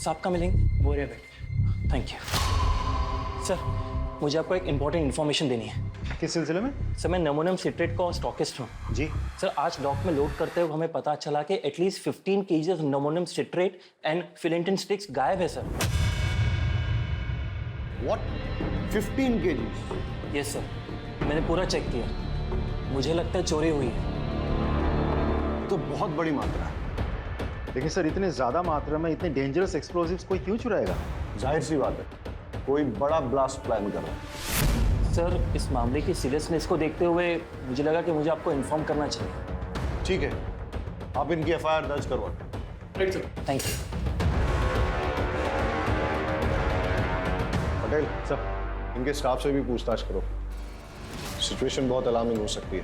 साहब का मिलेंगे वो रहे बैठ। थैंक यू सर, मुझे आपको एक इम्पॉर्टेंट इन्फॉर्मेशन देनी है। किस सिलसिले में? सर मैं अमोनियम सिट्रेट का स्टॉकिस्ट हूँ। जी सर आज डॉक में लोड करते हुए हमें पता चला कि at least 15 kgs ammonium citrate and फिलेंटिन स्टिक्स गायब है sir. What? 15 kg? Yes sir, मैंने पूरा चेक किया, मुझे लगता है चोरी हुई है। तो बहुत बड़ी मात्रा है। लेकिन सर इतने ज्यादा मात्रा में इतने डेंजरस एक्सप्लोसिव्स कोई क्यों चुराएगा? जाहिर सी बात है, कोई बड़ा ब्लास्ट प्लान कर रहा है। सर इस मामले की सीरियसनेस को देखते हुए मुझे लगा कि मुझे आपको इन्फॉर्म करना चाहिए। ठीक है, आप इनकी एफआईआर दर्ज करवा। Right sir, thank you. Patel sir, इनके स्टाफ से भी पूछताछ करो। सिचुएशन बहुत अलार्मिंग हो सकती है।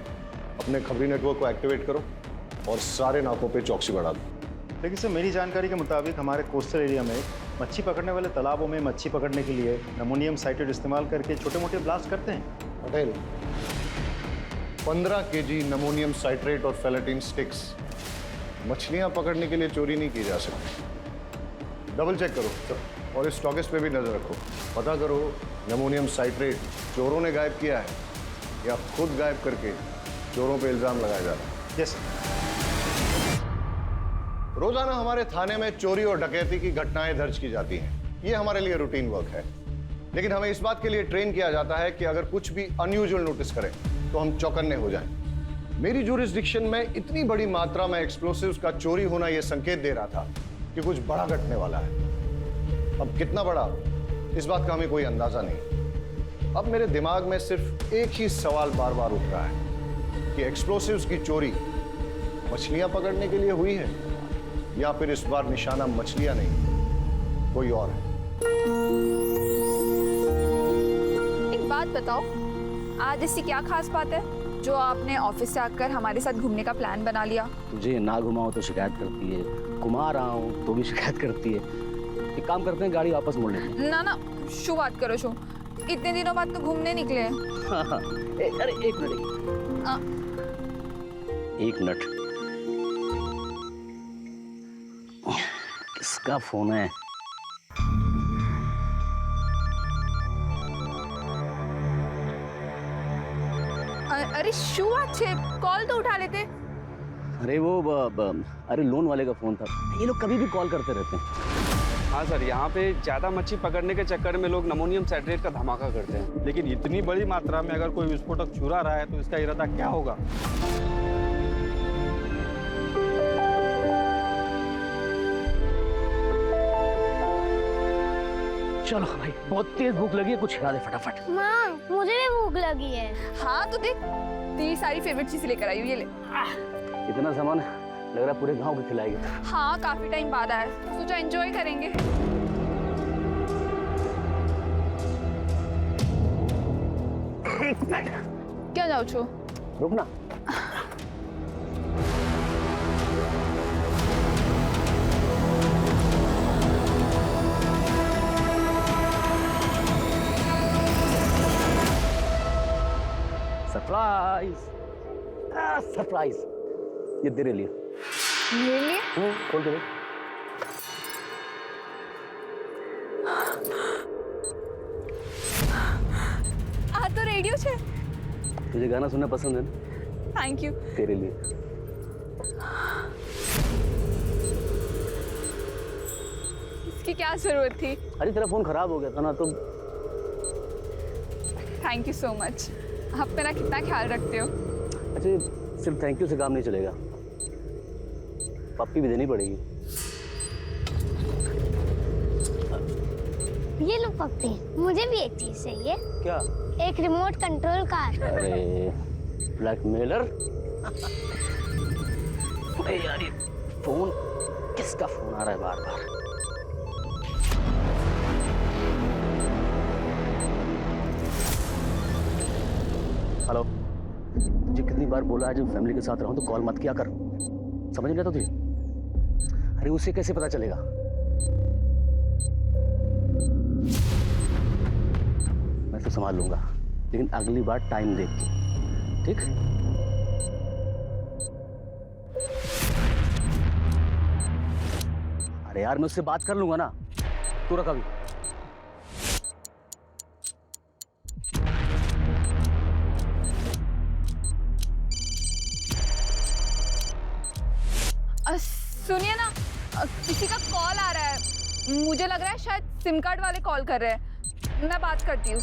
अपने खबरी नेटवर्क को एक्टिवेट करो और सारे नाकों पे चौकसी बढ़ा दो। लेकिन सर मेरी जानकारी के मुताबिक हमारे कोस्टल एरिया में मच्छी पकड़ने वाले तालाबों में मच्छी पकड़ने के लिए अमोनियम साइट्रेट इस्तेमाल करके छोटे मोटे ब्लास्ट करते हैं। पटेल, 15 केजी अमोनियम साइट्रेट और फेलेटिन स्टिक्स मछलियां पकड़ने के लिए चोरी नहीं की जा सकती। डबल चेक करो और इस स्टॉकिस्ट पे भी नजर रखो। पता करो अमोनियम साइट्रेट चोरों ने गायब किया है या खुद गायब करके चोरों पे इल्जाम लगाया जा रहा है। यस। रोजाना हमारे थाने में चोरी और डकैती की घटनाएं दर्ज की जाती हैं। ये हमारे लिए रूटीन वर्क है, लेकिन हमें इस बात के लिए ट्रेन किया जाता है कि अगर कुछ भी अनयूजुअल नोटिस करें तो हम चौकन्ने हो जाएं। मेरी ज्यूरिसडिक्शन में इतनी बड़ी मात्रा में एक्सप्लोसिव्स का चोरी होना यह संकेत दे रहा था कि कुछ बड़ा घटने वाला है। अब कितना बड़ा, इस बात का हमें कोई अंदाजा नहीं। अब मेरे दिमाग में सिर्फ एक ही सवाल बार बार उठ रहा है कि एक्सप्लोसिव्स की चोरी मछलियां पकड़ने के लिए हुई है या फिर इस बार निशाना मछलियां नहीं कोई और है। एक बात बताओ, आज ऐसी क्या खास बात है जो आपने ऑफिस से आकर हमारे साथ घूमने का प्लान बना लिया? तुझे ना घुमाओ तो शिकायत करती है, घुमा रहा हूँ तो भी शिकायत करती है। एक काम करते हैं, गाड़ी वापस मोड़ लेते हैं। ना ना, शू बात करो शू, इतने दिनों बाद तो घूमने निकले हैं। अरे एक मिनट, किसका फोन है? अरे शू अच्छे, कॉल तो उठा लेते। अरे वो अरे लोन वाले का फोन था। ये लोग कभी भी कॉल करते रहते हैं। हाँ सर, यहाँ पे ज़्यादा मच्छी पकड़ने के चक्कर में लोग अमोनियम साइट्रेट का धमाका करते हैं। लेकिन इतनी बड़ी मात्रा में अगर कोई विस्फोटक चुरा रहा है तो इसका इरादा क्या होगा? चलो भाई, बहुत तेज भूख लगी है, कुछ खिला दे फटाफट। माँ, मुझे भी भूख लगी है। हाँ तो देख, तेरी सारी फेवरेट चीज लेकर आई हूँ, ये ले। इतना सामान लग रहा है पूरे गांव को खिलाएगी। हाँ, काफी टाइम बाद आया, सोचा एंजॉय करेंगे। क्या जाओ छो? रुकना। सरप्राइज, सरप्राइज, ये तेरे लिए। मेरे लिए? खोल के देख। आ तो रेडियो छे। तुझे गाना सुनना पसंद है ना? Thank you. तेरे लिए। इसकी क्या जरूरत थी? अरे तेरा फोन खराब हो गया था ना, तो थैंक यू सो मच। आप मेरा कितना ख्याल रखते हो। अच्छा, सिर्फ थैंक यू से काम नहीं चलेगा, पप्पी भी देनी पड़ेगी। ये लो पप्पी, मुझे भी एक चीज चाहिए। क्या? एक रिमोट कंट्रोल कार। अरे ब्लैकमेलर। अरे यार, ये फोन, किसका फोन आ रहा है बार बार? हेलो जी, कितनी बार बोला है जब फैमिली के साथ रहूं तो कॉल मत किया कर, समझ नहीं आता तुझे? अरे उसे कैसे पता चलेगा? मैं तो संभाल लूंगा, लेकिन अगली बार टाइम देख के, ठीक? अरे यार, मैं उससे बात कर लूंगा ना। तू रखा भी। सुनिए ना, किसी का कॉल आ रहा है, मुझे लग रहा है शायद सिम कार्ड वाले कॉल कर रहे हैं। मैं बात करती हूँ।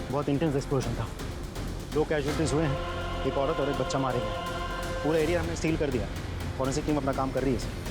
बहुत इंटेंस एक्सप्लोजन था। 2 कैजुअलिटीज हुए हैं, एक औरत और एक बच्चा मारे गए। पूरा एरिया हमने सील कर दिया। फॉरेंसिक टीम अपना काम कर रही है सर।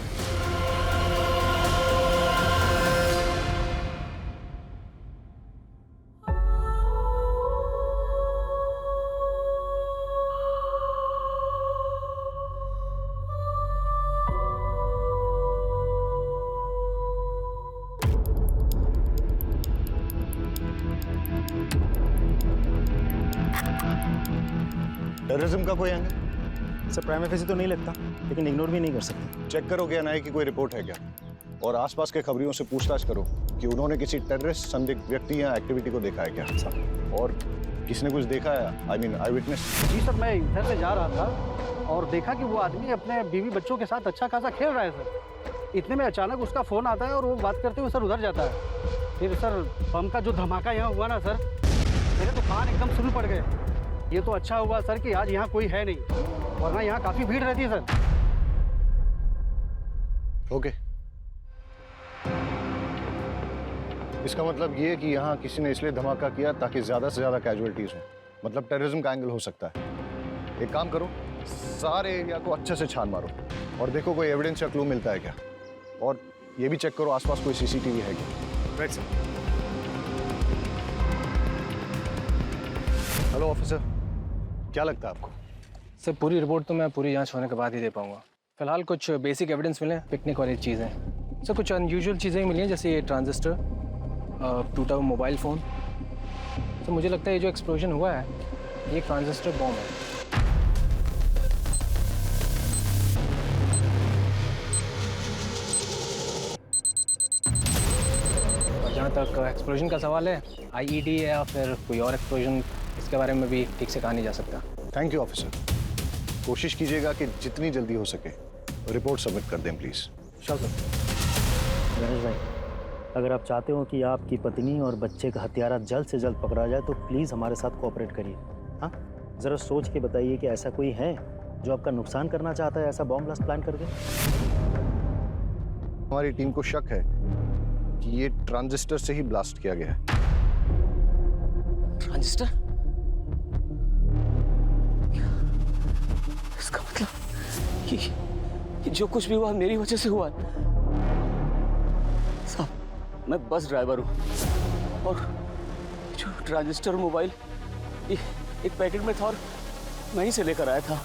टेररिज्म का कोई एंगल? सर प्राइम फेसी तो नहीं लगता, लेकिन इग्नोर भी नहीं कर सकते। चेक करो क्या एनआईए की कोई रिपोर्ट है क्या, और आसपास के खबरियों से पूछताछ करो कि उन्होंने किसी टेररिस्ट संदिग्ध व्यक्ति या एक्टिविटी को देखा है क्या, और किसने कुछ देखा है, आई मीन आई विटनेस। जी सर, मैं इधर से जा रहा था और देखा कि वो आदमी अपने बीवी बच्चों के साथ अच्छा खासा खेल रहा है सर। इतने में अचानक उसका फ़ोन आता है और वो बात करते हुए सर उधर जाता है। फिर सर बम का जो धमाका यहाँ हुआ ना सर, मेरे तो कान एकदम सुन पड़ गए। ये तो अच्छा हुआ सर कि आज यहाँ कोई है नहीं, वरना यहाँ काफ़ी भीड़ रहती है सर। ओके, इसका मतलब ये कि यहाँ किसी ने इसलिए धमाका किया ताकि ज्यादा से ज्यादा कैजुअलिटीज हो, मतलब टेररिज्म का एंगल हो सकता है। एक काम करो, सारे एरिया को अच्छे से छान मारो और देखो कोई एविडेंस या क्लू मिलता है क्या, और ये भी चेक करो आसपास कोई सीसीटीवी है क्या। Right sir. हेलो ऑफिसर, क्या लगता है आपको? सर पूरी रिपोर्ट तो मैं पूरी जांच होने के बाद ही दे पाऊंगा। फिलहाल कुछ बेसिक एविडेंस मिले, पिकनिक वाली चीज़ें। सर कुछ अनयूजुअल चीज़ें मिली हैं, जैसे ये ट्रांजिस्टर, टूटा हुआ मोबाइल फ़ोन। तो मुझे लगता है ये जो एक्सप्लोजन हुआ है ये ट्रांजिस्टर बॉम्ब है। और जहाँ तक एक्सप्लोजन का सवाल है, आईईडी है या फिर कोई और एक्सप्लोजन, इसके बारे में भी ठीक से कहा नहीं जा सकता। थैंक यू ऑफिसर, कोशिश कीजिएगा कि जितनी जल्दी हो सके रिपोर्ट सबमिट कर दें प्लीज़। Sure sir. गणेश भाई, अगर आप चाहते हो कि आपकी पत्नी और बच्चे का हत्यारा जल्द से जल्द पकड़ा जाए तो प्लीज़ हमारे साथ कोऑपरेट करिए। हाँ, ज़रा सोच के बताइए कि ऐसा कोई है जो आपका नुकसान करना चाहता है, ऐसा बॉम्ब ब्लास्ट प्लान करके। हमारी टीम को शक है कि ये ट्रांजिस्टर से ही ब्लास्ट किया गया है। ट्रांजिस्टर? इसका मतलब कि जो कुछ भी हुआ मेरी वजह से हुआ। साहब, मैं बस ड्राइवर हूँ और जो ट्रांजिस्टर मोबाइल एक पैकेट में था और वहीं से लेकर आया था।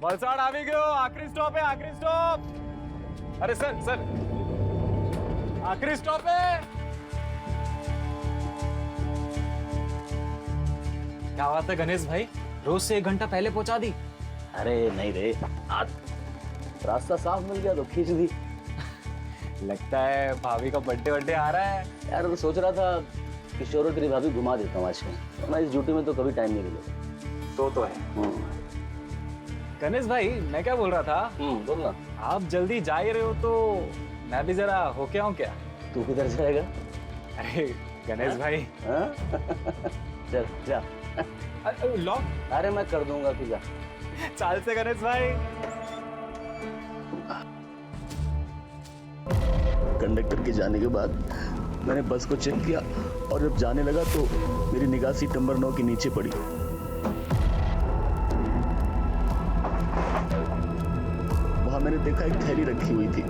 वलसाड आ भी गयो, आखिरी स्टॉप है, आखिरी स्टॉप। अरे सर सर, आखिरी स्टॉप है। क्या बात है गणेश भाई, रोज से 1 घंटा पहले पहुंचा दी। अरे नहीं रे, आज रास्ता साफ मिल गया तो खींच दी। लगता है भाभी का बर्थडे आ रहा है। यार मैं सोच रहा था कि किशोर तेरी भाभी घुमा देता हूँ आज में, मैं इस ड्यूटी में तो कभी टाइम नहीं मिलेगा। तो है। गणेश भाई, मैं क्या बोल रहा था, बोल ना। आप जल्दी जा ही रहे हो तो मैं भी जरा होके आऊं क्या? तू किधर जाएगा? अरे गणेश भाई। चल जा। लॉक? अरे मैं कर दूंगा, तू जा। चाल से गणेश भाई। कंडक्टर के जाने के बाद मैंने बस को चेक किया और जब जाने लगा तो मेरी निगाह सीट नंबर 9 के नीचे पड़ी। वहां मैंने देखा एक थैली रखी हुई थी।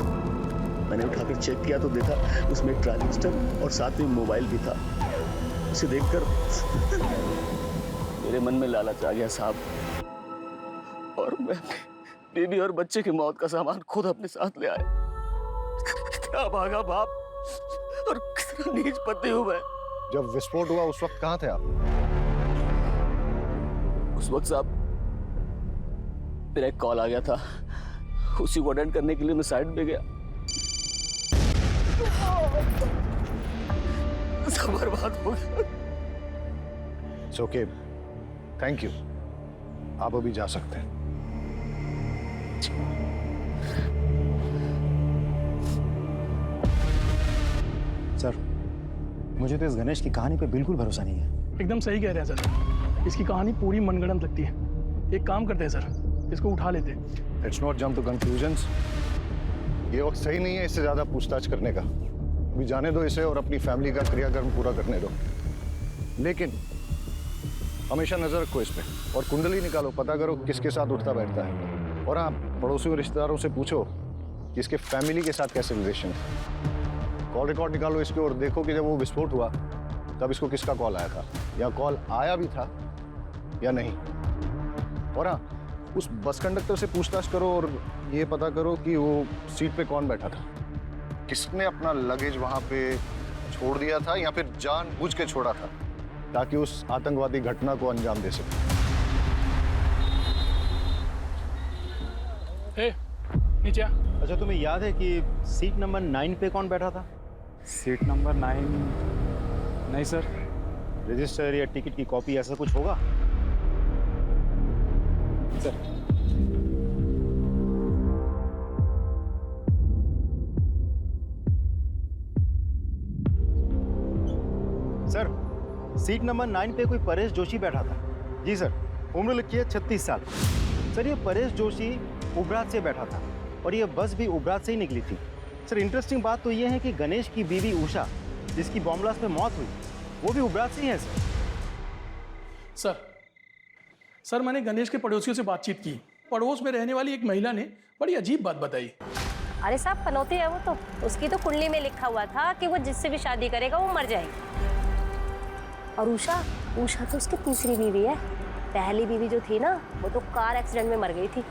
मैंने उठाकर चेक किया तो देखा उसमें ट्रांजिस्टर और साथ में मोबाइल भी था। उसे देखकर मेरे मन में लालच आ गया साहब, और मैं बीवी और बच्चे की मौत का सामान खुद अपने साथ ले आया। क्या भागा बाप और कितना नीच पति हूं मैं। जब विस्फोट हुआ उस वक्त कहाँ थे आप? उस वक्त साहब मेरा एक कॉल आ गया था, उसी को अटेंड करने के लिए मैं साइड पे गया। सब बर्बाद हो गया। It's okay, thank you. आप अभी जा सकते हैं। सर, मुझे तो इस गणेश की कहानी पे बिल्कुल भरोसा नहीं है। एकदम सही कह रहे हैं सर, इसकी कहानी पूरी मनगढ़ंत लगती है। एक काम करते हैं सर, इसको उठा लेते हैं। Let's not jump to conclusions. ये वक्त सही नहीं है इससे ज्यादा पूछताछ करने का। अभी जाने दो इसे और अपनी फैमिली का क्रियाकर्म पूरा करने दो। लेकिन हमेशा नजर रखो इस पे और कुंडली निकालो, पता करो किसके साथ उठता बैठता है। और हाँ, पड़ोसियों रिश्तेदारों से पूछो कि इसके फैमिली के साथ कैसे रिलेशन है। कॉल रिकॉर्ड निकालो इसके और देखो कि जब वो विस्फोट हुआ तब इसको किसका कॉल आया था, या कॉल आया भी था या नहीं। और हाँ, उस बस कंडक्टर से पूछताछ करो और ये पता करो कि वो सीट पे कौन बैठा था, किसने अपना लगेज वहां पे छोड़ दिया था या फिर जानबूझ के छोड़ा था ताकि उस आतंकवादी घटना को अंजाम दे सके। नीचे आ। अच्छा, तुम्हें याद है कि सीट नंबर 9 पे कौन बैठा था? Seat number 9? नहीं सर। रजिस्टर या टिकट की कॉपी ऐसा कुछ होगा? सर सर, सीट नंबर 9 पे कोई परेश जोशी बैठा था। जी सर, उम्र लिखी है 36 साल। सर, ये परेश जोशी उबरात से बैठा था और ये बस भी उबरात से ही निकली थी। सर, इंटरेस्टिंग बात तो ये है कि गणेश की बीवी उषा, जिसकी बॉम्ब ब्लास्ट में मौत हुई, वो भी उबरात से ही है। सर मैंने गणेश के पड़ोसियों से बातचीत की। पड़ोस में रहने वाली एक महिला ने बड़ी अजीब बात बताई। अरे साहब, पनौती है वो तो, उसकी तो कुंडली में लिखा हुआ था कि वो जिससे भी शादी करेगा वो मर जाएगी। और उषा तो उसकी तीसरी बीवी है। पहली बीवी जो थी ना, वो तो कार एक्सीडेंट में मर गई थी।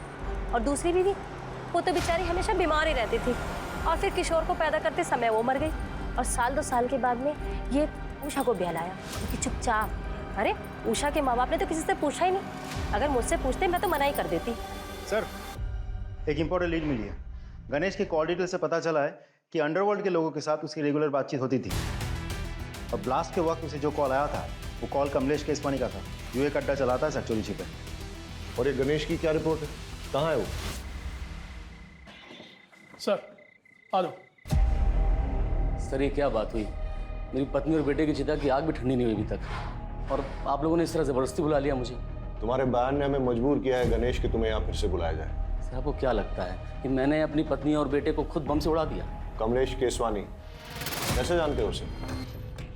और दूसरी बीवी, वो तो बेचारी हमेशा बीमार ही रहती थी। और फिर किशोर को पैदा करते समय वो मर गई। और 1-2 साल के बाद में ये उषा को बहलाया, क्योंकि चुपचाप। अरे उषा के माँ बाप ने तो किसी से पूछा ही नहीं। अगर मुझसे पूछते मैं तो मना ही कर देती। सर, एक इंपॉर्टेंट लीड मिली है। गणेश के कॉल डिटेल से पता चला है कि अंडरवर्ल्ड के लोगों के साथ उसकी रेगुलर बातचीत होती थी। और ब्लास्ट के वक्त उसे जो कॉल आया था वो कॉल कमलेश केसवानी का था, जो एक अड्डा चलाता है सर छिपे। और ये गणेश की क्या रिपोर्ट है? कहाँ है वो? सर आ जाओ। सर, ये क्या बात हुई? मेरी पत्नी और बेटे की चिता की आग भी ठंडी नहीं हुई अभी तक, और आप लोगों ने इस तरह जबरदस्ती बुला लिया मुझे। तुम्हारे बयान ने हमें मजबूर किया है गणेश कि तुम्हें यहाँ फिर से बुलाया जाए। सर, आपको क्या लगता है कि मैंने अपनी पत्नी और बेटे को खुद बम से उड़ा दिया? कमलेश केसवानी, कैसे जानते हो उसे?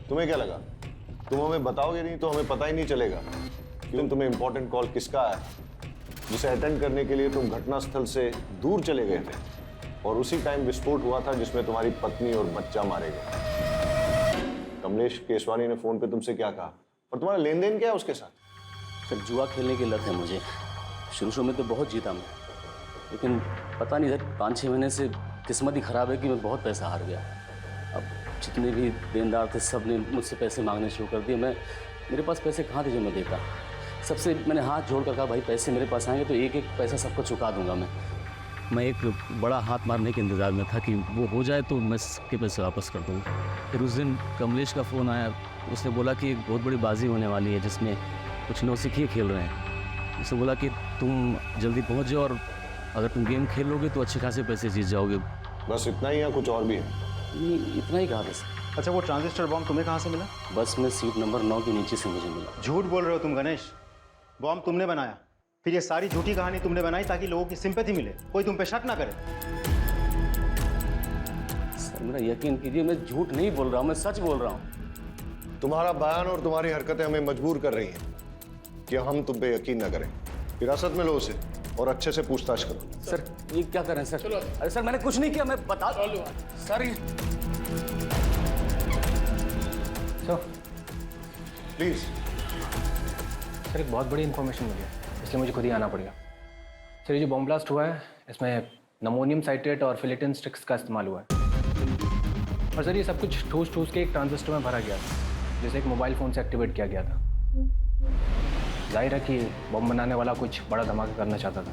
तुम्हें क्या लगा तुम हमें बताओगे नहीं तो हमें पता ही नहीं चलेगा कि तुम्हें इंपॉर्टेंट कॉल किसका है, जिसे अटेंड करने के लिए तुम घटनास्थल से दूर चले गए थे और उसी टाइम विस्फोट हुआ था जिसमें तुम्हारी पत्नी और बच्चा मारे गए। कमलेश केसवानी ने फोन पे तुमसे क्या कहा और तुम्हारा लेन देन क्या है उसके साथ? सर, जुआ खेलने की लत है मुझे। शुरू में तो बहुत जीता मैं, लेकिन पता नहीं सर 5-6 महीने से किस्मत ही खराब है कि मैं बहुत पैसा हार गया। अब जितने भी देनदार थे सब ने मुझसे पैसे मांगने शुरू कर दिए। मेरे पास पैसे कहाँ थे जो मैं देता? सबसे मैंने हाथ जोड़ कर कहा, भाई पैसे मेरे पास आएंगे तो एक पैसा सबको चुका दूंगा मैं एक बड़ा हाथ मारने के इंतज़ार में था कि वो हो जाए तो मैं सबके पैसे वापस कर दूँ। फिर उस दिन कमलेश का फ़ोन आया, उसने बोला कि एक बहुत बड़ी बाजी होने वाली है जिसमें कुछ नौसिखिए खेल रहे हैं। उसने बोला कि तुम जल्दी पहुँच जाओ और अगर तुम गेम खेल लोगे तो अच्छे खासे पैसे जीत जाओगे। बस इतना ही या कुछ और भी है? नहीं, इतना ही कहा था सर। अच्छा, वो ट्रांजिस्टर बॉम्ब तुम्हें कहाँ से मिला? बस में सीट नंबर 9 के नीचे से मुझे मिला। झूठ बोल रहे हो तुम गणेश। बॉम्ब तुमने बनाया, फिर ये सारी झूठी कहानी तुमने बनाई ताकि लोगों की सिंपैथी मिले, कोई तुम पे शक ना करे। सर, मेरा यकीन कीजिए, मैं झूठ नहीं बोल रहा हूँ, मैं सच बोल रहा हूँ। तुम्हारा बयान और तुम्हारी हरकतें हमें मजबूर कर रही हैं कि हम तुम पे यकीन न करें। हिरासत में लो उसे और अच्छे से पूछताछ करो। सर, ये क्या कर रहे हैं सर? अरे सर, मैंने कुछ नहीं किया, मैं बता सर। प्लीज सर एक बहुत बड़ी इन्फॉर्मेशन मिली है, इसलिए मुझे खुद ही आना पड़ेगा। सर ये जो बॉम्ब ब्लास्ट हुआ है इसमें नमोनियम साइट्रेट और फिलेटिन स्टिक्स का इस्तेमाल हुआ है। और सर ये सब कुछ ठूस ठूस के एक ट्रांजिस्टर में भरा गया था, जिसे एक मोबाइल फ़ोन से एक्टिवेट किया गया था। जाहिर है कि बम बनाने वाला कुछ बड़ा धमाका करना चाहता था।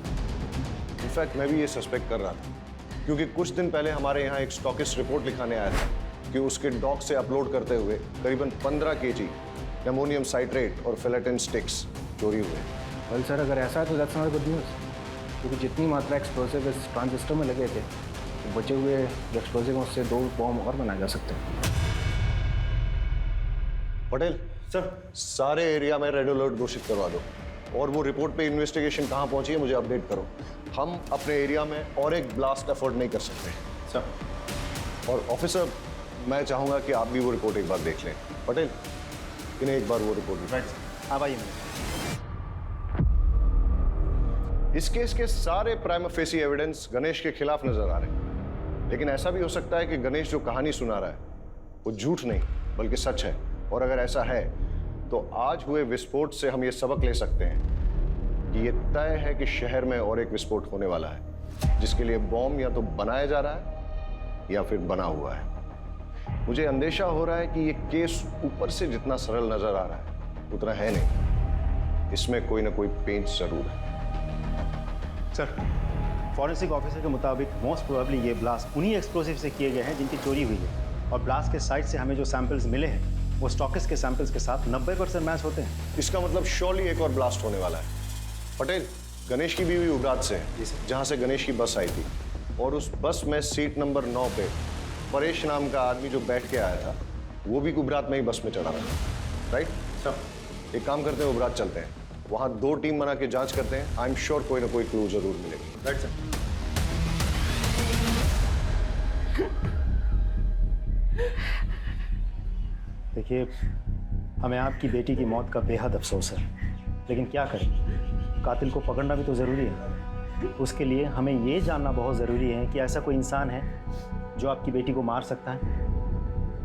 इनफैक्ट मैं भी ये सस्पेक्ट कर रहा था, क्योंकि कुछ दिन पहले हमारे यहाँ एक स्टॉकिस्ट रिपोर्ट लिखाने आया था कि उसके डॉक से अपलोड करते हुए करीबन 15 kg एमोनियम साइट्रेट और फिलेटिन स्टिक्स चोरी हुए। वेल सर अगर ऐसा है तो दैट्स नॉट गुड न्यूज़, क्योंकि जितनी मात्रा एक्सप्लोसिव इस ट्रांजिस्टर में लगे थे तो बचे हुए एक्सप्लोसिव उससे 2 बॉम्ब और बनाए जा सकते हैं। पटेल सर, सारे एरिया में रेड अलर्ट घोषित करवा दो और वो रिपोर्ट पे इन्वेस्टिगेशन कहाँ पहुंची है मुझे अपडेट करो। हम अपने एरिया में और एक ब्लास्ट अफोर्ड नहीं कर सकते सर। और ऑफिसर, मैं चाहूंगा कि आप भी वो रिपोर्ट एक बार देख लें। पटेल, इन्हें एक बार वो रिपोर्ट दिखाएं। आप आइए। इस केस के सारे प्राइमा फेसी एविडेंस गणेश के खिलाफ नजर आ रहे हैं, लेकिन ऐसा भी हो सकता है कि गणेश जो कहानी सुना रहा है वो झूठ नहीं बल्कि सच है। और अगर ऐसा है तो आज हुए विस्फोट से हम ये सबक ले सकते हैं कि ये तय है कि शहर में और एक विस्फोट होने वाला है, जिसके लिए बॉम्ब या तो बनाया जा रहा है या फिर बना हुआ है। मुझे अंदेशा हो रहा है कि ये केस ऊपर से जितना सरल नजर आ रहा है उतना है नहीं, इसमें कोई ना कोई पेंच जरूर है। सर, फॉरेंसिक ऑफिसर के मुताबिक मोस्ट प्रोबेबली ये ब्लास्ट उन्हीं एक्सप्लोसिव से किए गए हैं जिनकी चोरी हुई है, और ब्लास्ट के साइट से हमें जो सैंपल्स मिले हैं वो स्टॉकिस्ट के सैंपल्स के साथ 90% मैच होते हैं। इसका मतलब श्योरली एक और ब्लास्ट होने वाला है। पटेल, गणेश की बीवी उबरात से है, जहां से गणेश की बस आई थी, और उस बस में सीट नंबर 9 पे परेश नाम का आदमी जो बैठ के आया था वो भी उबरात में ही बस में चढ़ा था, राइट सर? एक काम करते हैं, उबरात चलते हैं, वहां 2 टीम बना के जांच करते हैं। आई एम श्योर कोई ना कोई क्लू जरूर मिलेगी, राइट सर? देखिए, हमें आपकी बेटी की मौत का बेहद अफसोस है, लेकिन क्या करें, कातिल को पकड़ना भी तो ज़रूरी है। उसके लिए हमें ये जानना बहुत ज़रूरी है कि ऐसा कोई इंसान है जो आपकी बेटी को मार सकता है,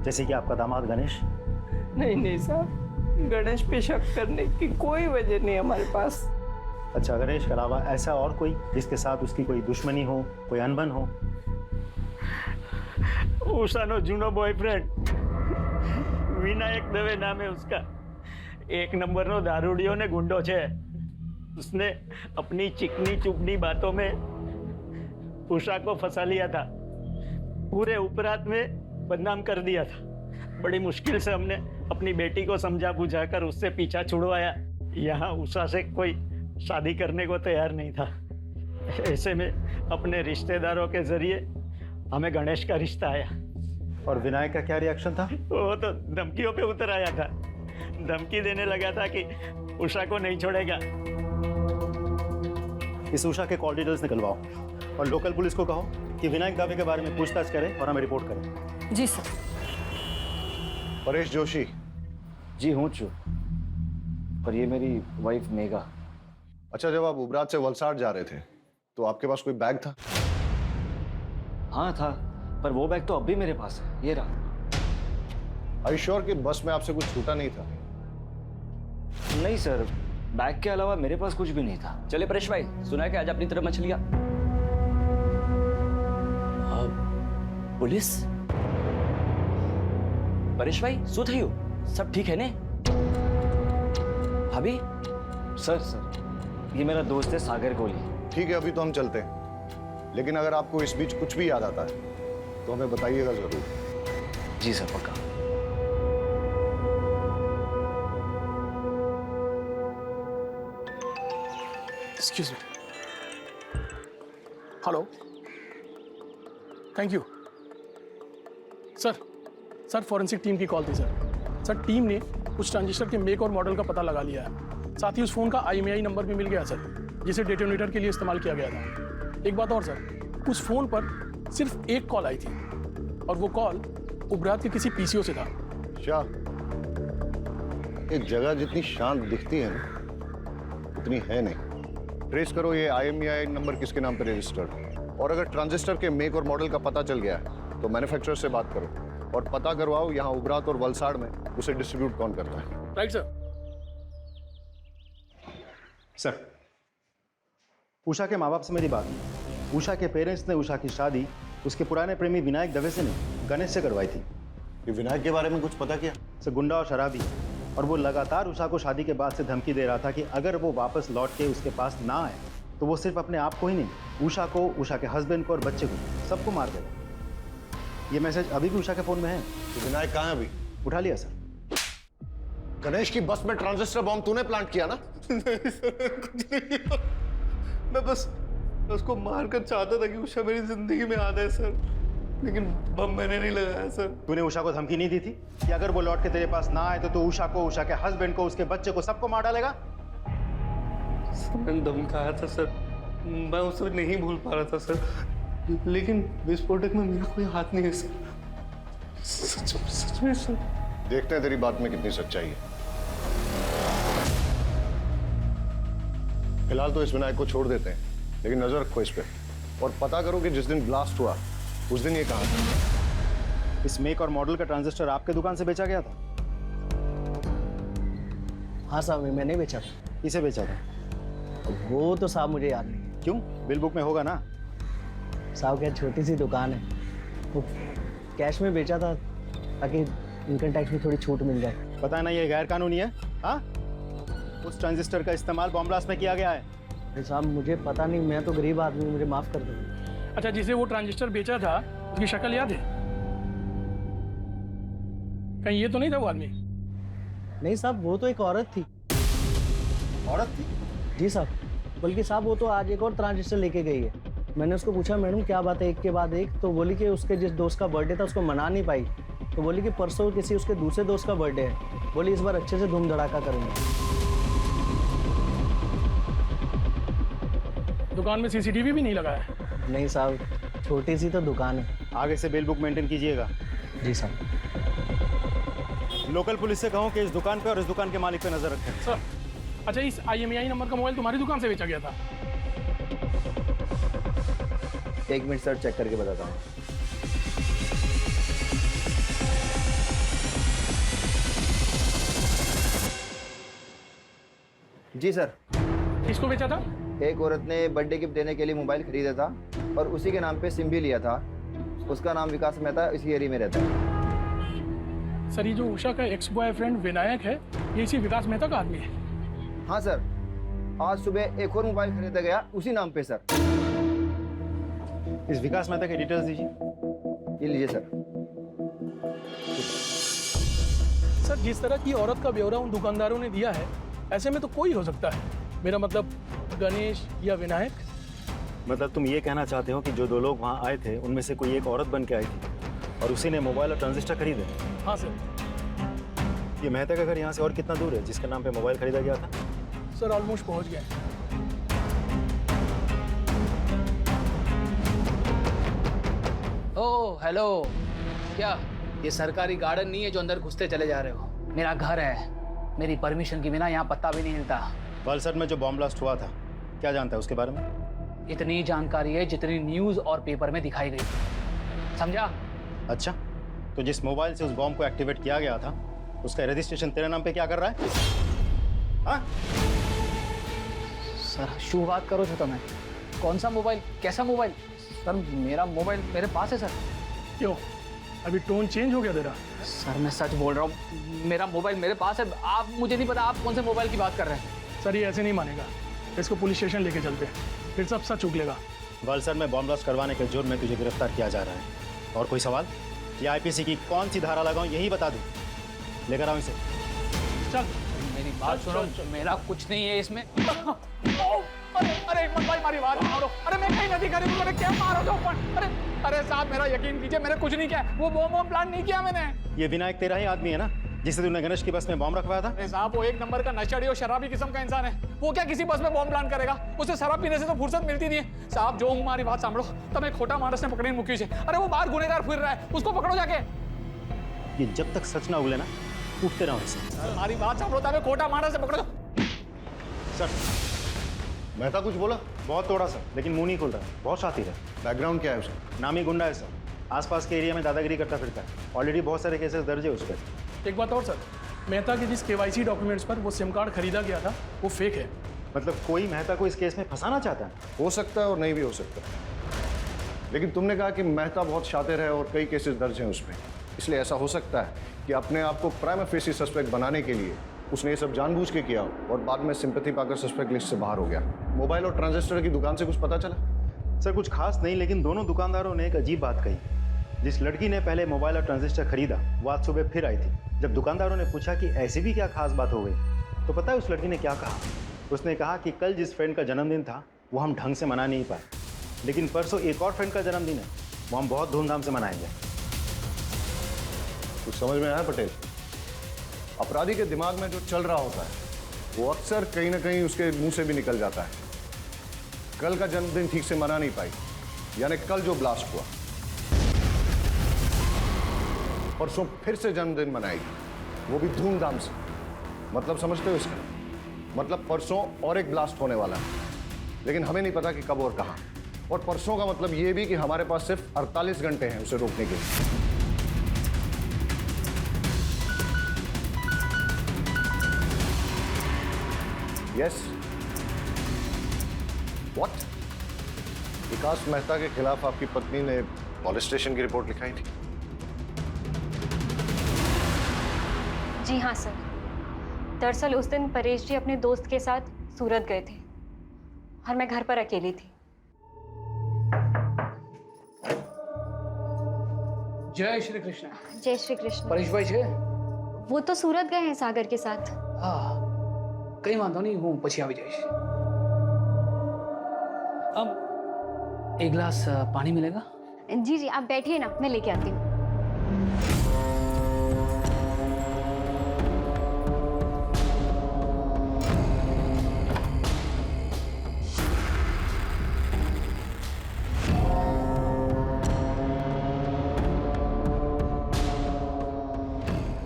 जैसे कि आपका दामाद गणेश। नहीं साहब, गणेश पे शक करने की कोई वजह नहीं हमारे पास। अच्छा, गणेश के अलावा ऐसा और कोई जिसके साथ उसकी कोई दुश्मनी हो, कोई अनबन हो? उषानो जूनो बॉयफ्रेंड विनायक दवे नाम है उसका, 1 नंबर दारूडियो ने गुंडो छे। उसने अपनी चिकनी चुपनी बातों में उषा को फंसा लिया था, पूरे उपरात में बदनाम कर दिया था। बड़ी मुश्किल से हमने अपनी बेटी को समझा बुझाकर उससे पीछा छुड़वाया। यहाँ उषा से कोई शादी करने को तैयार नहीं था। ऐसे में अपने रिश्तेदारों के जरिए हमें गणेश का रिश्ता आया। और विनायक का क्या रिएक्शन था? वो तो धमकियों पे उतर आया था, धमकी देने लगा था कि उषा को नहीं छोड़ेगा। इस उषा के कॉल डिटेल्स निकलवाओ और लोकल पुलिस को कहो कि विनायक दावे के बारे में पूछताछ करें और हमें रिपोर्ट करें। जी सर। परेश जोशी। जी हूँ चू, और ये मेरी वाइफ मेघा। अच्छा, जब आप उबरात से वलसाड़ जा रहे थे तो आपके पास कोई बैग था? हाँ था, पर वो बैग तो अब भी मेरे पास है, ये रहा। आर यू श्योर कि बस में आपसे कुछ छूटा नहीं था? नहीं सर, बैग के अलावा मेरे पास कुछ भी नहीं था। चले परेश भाई, सुना है कि आज अपनी तरफ मछलियां। पुलिस? परेश भाई શું થયું? सब ठीक है ने? भाभी? सर ये मेरा दोस्त है सागर कोहली। ठीक है, अभी तो हम चलते हैं, लेकिन अगर आपको इस बीच कुछ भी याद आता है तो हमें बताइएगा जरूर। जी सर, पक्का। Excuse me. Hello, thank you sir, forensic team की कॉल थी सर। टीम ने उस ट्रांजिस्टर के मेक और मॉडल का पता लगा लिया है, साथ ही उस फोन का IMEI नंबर भी मिल गया सर, जिसे डेटोनेटर के लिए इस्तेमाल किया गया था। एक बात और सर, उस फोन पर सिर्फ एक कॉल आई थी और वो कॉल उबरात के किसी PCO से था। क्या एक जगह जितनी शांत दिखती है ना उतनी है नहीं। ट्रेस करो ये IMEI नंबर किसके नाम पर रजिस्टर्ड, और अगर ट्रांजिस्टर के मेक और मॉडल का पता चल गया है तो मैन्युफैक्चरर से बात करो और पता करवाओ यहाँ उबरात और वलसाड़ में उसे डिस्ट्रीब्यूट कौन करता है। Right sir. सर, उषा के माँ बाप से मेरी बात हुई। उषा के पेरेंट्स ने उषा की शादी उसके पुराने प्रेमी विनायक दवे से नहीं, गणेश से करवाई थी। ये विनायक के बारे में कुछ पता किया? सर, गुंडा और शराबी है, और वो लगातार उषा को शादी के बाद से धमकी दे रहा था कि अगर वो वापस लौट के उसके पास ना आए तो वो सिर्फ अपने आप को ही नहीं, उषा को, उषा के हस्बैंड को और बच्चे को, सबको मार देगा। ये मैसेज अभी भी उषा के फ़ोन में है। तो विनायक कहाँ है अभी? उठा लिया सर। गणेश की बस में ट्रांजिस्टर बॉम्ब तूने प्लांट किया ना? नहीं सर, कुछ नहीं किया। मैं बस उसको मारकर चाहता था कि उषा मेरी जिंदगी में आ जाए सर, लेकिन बम मैंने नहीं लगाया सर। तूने उषा को धमकी नहीं दी थी कि अगर वो लौट के तेरे पास ना आए तो तू उषा को, उषा के हस्बैंड को, उसके बच्चे को, सबको मार डालेगा? मैंने धमकाया था सर, मैं उसे नहीं भूल पा रहा था सर, लेकिन विस्फोटक में मेरा कोई हाथ नहीं है सर। सच में सर। देखते हैं तेरी बात में कितनी सच्चाई है। फिलहाल तो इस विनायक को छोड़ देते हैं, लेकिन नजर रखो इस पे और पता करो कि जिस दिन ब्लास्ट हुआ उस दिन ये कहाँ था। इस मेक और मॉडल का ट्रांजिस्टर आपके दुकान से बेचा गया था? हाँ साहब, मैंने बेचा था। किसे बेचा था? वो तो साहब मुझे याद नहीं। क्यों? बिल बुक में होगा ना। साहब क्या छोटी सी दुकान है, वो कैश में बेचा था ताकि इनकम टैक्स में थोड़ी छूट मिल जाए। पता है ना ये गैर कानूनी है। हाँ, उस ट्रांजिस्टर का इस्तेमाल बॉम्ब ब्लास्ट में किया गया है। साहब मुझे पता नहीं, मैं तो गरीब आदमी हूँ, मुझे माफ कर दो। अच्छा, जिसे वो ट्रांजिस्टर बेचा था उसकी शक्ल याद है? कहीं ये तो नहीं था वो आदमी? नहीं साहब, वो तो एक औरत थी। औरत थी? जी साहब, बल्कि साहब वो तो आज एक और ट्रांजिस्टर लेके गई है। मैंने उसको पूछा मैडम क्या बात है एक के बाद एक, तो बोली कि उसके जिस दोस्त का बर्थडे था उसको मना नहीं पाई, तो बोली कि परसों किसी उसके दूसरे दोस्त का बर्थडे है, बोली इस बार अच्छे से धूम धड़ाका करूँगी। दुकान में सीसीटीवी भी नहीं लगा है? नहीं साहब, छोटी सी तो दुकान है। आगे से बिल बुक मेंटेन कीजिएगा। जी साहब। लोकल पुलिस से कहो कि इस दुकान पे और इस दुकान के मालिक पे नजर रखें। सर, अच्छा इस IMEI नंबर का मोबाइल तुम्हारी दुकान से बेचा गया था? एक मिनट सर, चेक करके बताता हूँ। जी सर। किसको बेचा था? एक औरत ने बर्थडे गिफ्ट देने के लिए मोबाइल खरीदा था और उसी के नाम पे सिम भी लिया था। उसका नाम विकास मेहता, इसी एरिया में रहता है। सर, ये जो उषा का एक्स बॉयफ्रेंड विनायक है, ये इसी विकास मेहता का आदमी है? हाँ सर, आज सुबह एक और मोबाइल खरीदा गया उसी नाम पे सर। इस विकास मेहता के डिटेल्स दीजिए। ये लीजिए सर। सर, जिस तरह की औरत का ब्यौरा उन दुकानदारों ने दिया है, ऐसे में तो कोई हो सकता है। मेरा मतलब गणेश या विनायक। मतलब तुम ये कहना चाहते हो कि जो दो लोग वहाँ आए थे उनमें से कोई एक औरत बन के आई थी और उसी ने मोबाइल और ट्रांजिस्टर खरीदे? हाँ सर। ये मेहता का घर यहाँ से और कितना दूर है जिसके नाम पे मोबाइल खरीदा गया था? सर, ऑलमोस्ट पहुँच गए। ओह हेलो, क्या ये सरकारी गार्डन नहीं है जो अंदर घुसते चले जा रहे हो? मेरा घर है, मेरी परमिशन के बिना यहाँ पत्ता भी नहीं हिलता। वलसड में जो बॉम्ब ब्लास्ट हुआ था, क्या जानता है उसके बारे में? इतनी जानकारी है जितनी न्यूज़ और पेपर में दिखाई गई, समझा? अच्छा, तो जिस मोबाइल से उस बॉम्ब को एक्टिवेट किया गया था उसका रजिस्ट्रेशन तेरे नाम पे क्या कर रहा है? हाँ? सर शुरुआत करो तो मैं, कौन सा मोबाइल, कैसा मोबाइल? सर मेरा मोबाइल मेरे पास है सर। क्यों, अभी टोन चेंज हो गया तेरा? सर मैं सच बोल रहा हूँ, मेरा मोबाइल मेरे पास है। आप, मुझे नहीं पता आप कौन से मोबाइल की बात कर रहे हैं। सर ये ऐसे नहीं मानेगा, इसको पुलिस स्टेशन लेके चलते हैं, फिर सब सच उगलेगा। वलसड में बॉम्ब ब्लास्ट करवाने के जुर्म में तुझे गिरफ्तार किया जा रहा है। और कोई सवाल? ये IPC की कौन सी धारा लगाऊं यही बता दूं। लेकर आओ इसे। चल मेरी बात सुनो, मेरा कुछ नहीं है इसमें। अरे एक भाई मारी बात मारो। अरे मैं कहीं नहीं करी, मैंने क्या मारो जो? अरे साहब मेरा यकीन कीजिए, मैंने कुछ नहीं किया, वो बॉम्ब प्लान नहीं किया मैंने। ये विनायक तेरा ही आदमी है ना जिसे तूने गणेश की बस में बॉम्ब रखवाया था? अरे साहब वो एक नंबर का नशेड़ी और शराबी किस्म का इंसान है, वो क्या किसी बस में बॉम्ब प्लान करेगा? उसे शराब पीने से तो फुर्सत मिलती नहीं है। साहब जो हमारी बात सांभो, तब खोटा मानस ने पकड़ी मुकी है। अरे वो बाहर गुनेगार फिर रहा है, उसको पकड़ो जाके। ये जब तक सच ना उगले ना, उठते रहो इससे। हमारी बात सांभो, तब खोटा मानस से पकड़ो। सर, मेहता कुछ बोला? बहुत तोड़ा सर, लेकिन मुंह नहीं खुल रहा है। बहुत शातिर है। बैकग्राउंड क्या है उसका? नामी गुंडा है सर, आसपास के एरिया में दादागिरी करता फिरता है। ऑलरेडी बहुत सारे केसेस दर्ज है उस पर। एक बात और सर, मेहता के जिस KYC डॉक्यूमेंट्स पर वो सिम कार्ड खरीदा गया था वो फेक है। मतलब कोई मेहता को इस केस में फंसाना चाहता है? हो सकता है और नहीं भी हो सकता, लेकिन तुमने कहा कि मेहता बहुत शातिर है और कई केसेस दर्ज हैं उसमें, इसलिए ऐसा हो सकता है कि अपने आप को प्राइमा फेसी सस्पेक्ट बनाने के लिए उसने ये सब जानबूझ के किया और बाद में सिंपैथी पाकर सस्पेक्ट लिस्ट से बाहर हो गया। मोबाइल और ट्रांजिस्टर की दुकान से कुछ पता चला? सर कुछ खास नहीं, लेकिन दोनों दुकानदारों ने एक अजीब बात कही। जिस लड़की ने पहले मोबाइल और ट्रांजिस्टर खरीदा वो आज सुबह फिर आई थी। जब दुकानदारों ने पूछा कि ऐसी भी क्या खास बात हो गई, तो पता है उस लड़की ने क्या कहा? उसने कहा कि कल जिस फ्रेंड का जन्मदिन था वो हम ढंग से मना नहीं पाए, लेकिन परसों एक और फ्रेंड का जन्मदिन है, वो हम बहुत धूमधाम से मनाएंगे। कुछ समझ में आया पटेल? अपराधी के दिमाग में जो चल रहा होता है वो अक्सर कहीं ना कहीं उसके मुंह से भी निकल जाता है। कल का जन्मदिन ठीक से मना नहीं पाई, यानी कल जो ब्लास्ट हुआ, परसों फिर से जन्मदिन मनाएगी, वो भी धूमधाम से। मतलब समझते हो इसका? मतलब परसों और एक ब्लास्ट होने वाला है, लेकिन हमें नहीं पता कि कब और कहां। और परसों का मतलब ये भी कि हमारे पास सिर्फ 48 घंटे हैं उसे रोकने के लिए। Yes, what? विकास मेहता के खिलाफ आपकी पत्नी ने पुलिस स्टेशन की रिपोर्ट लिखाई थी? जी हाँ सर। दरअसल उस दिन परेश जी अपने दोस्त के साथ सूरत गए थे और मैं घर पर अकेली थी। जय श्री कृष्ण। जय श्री कृष्ण। परेश भाई છે? वो तो सूरत गए हैं सागर के साथ। हाँ, कई वांधो नहीं, હું પછી આવી જઈશ। अब एक गिलास पानी मिलेगा? जी जी, आप बैठिए ना, मैं लेके आती हूँ।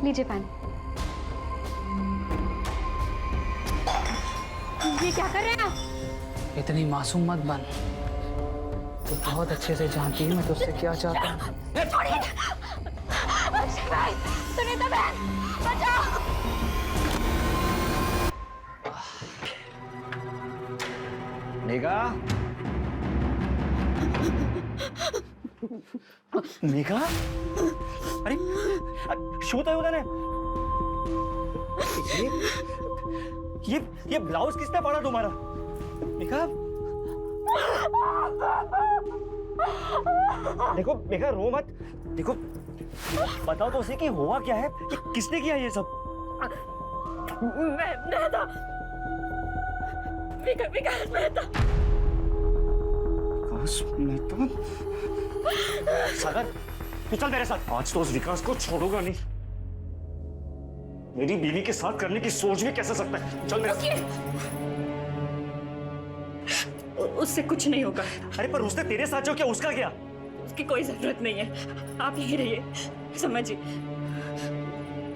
लीजिए पानी। ये क्या कर रहे हैं आप? इतनी मासूम मत बन, तो बहुत अच्छे से जानती है मैं तुझसे क्या चाहता हूँ। छोड़िए। अक्षय भाई, सुनीता बहन, बचाओ। मेघा, मेघा, अरे શું થયું તને? ये ब्लाउज किसने फाड़ा तुम्हारा? मेघा, देखो मेघा रो मत, देखो बताओ तो उसे कि हुआ क्या है, कि किसने किया ये सब? मेहता, विकास मेहता। विकास मेहता? सागर, तू चल मेरे साथ। आज तो उस विकास को छोड़ूंगा नहीं। मेरी बीवी के साथ करने की सोच भी कैसे सकता है? चल मेरे साथ। उससे कुछ नहीं होगा। अरे पर उसने तेरे साथ जो किया उसका क्या? उसकी कोई जरूरत नहीं है, आप यहीं रहिए। समझिए,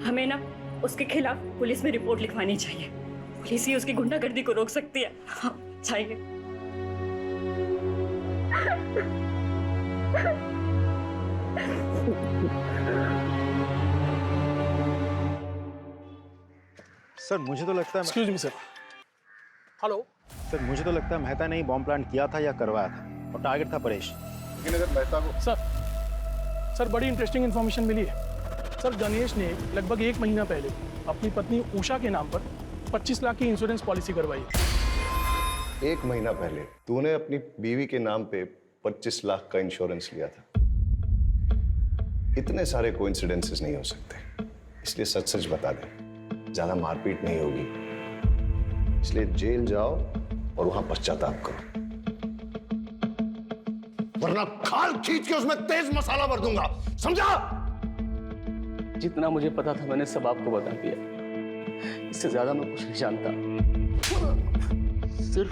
हमें ना उसके खिलाफ पुलिस में रिपोर्ट लिखवानी चाहिए। पुलिस ही उसकी गुंडागर्दी को रोक सकती है। हाँ, चाहिए। सर मुझे तो लगता है excuse me sir. Hello sir, मुझे तो लगता है मेहता ने ही बॉम्ब प्लांट किया था या करवाया था, और टारगेट था परेश। लेकिन अगर मेहता को सर बड़ी इंटरेस्टिंग इन्फॉर्मेशन मिली है। सर गणेश ने लगभग 1 महीना पहले अपनी पत्नी उषा के नाम पर 25 लाख की इंश्योरेंस पॉलिसी करवाई। 1 महीना पहले तूने अपनी बीवी के नाम पे 25 लाख का इंश्योरेंस लिया था। इतने सारे कोइंसिडेंसेस नहीं हो सकते, इसलिए सच सच बता दे। ज्यादा मारपीट नहीं होगी, इसलिए जेल जाओ और वहां पश्चाताप करो, वरना खाल खींच के उसमें तेज मसाला भर दूंगा, समझा? जितना मुझे पता था मैंने सब आपको बता दिया। इससे ज्यादा मैं कुछ नहीं जानता। सिर्फ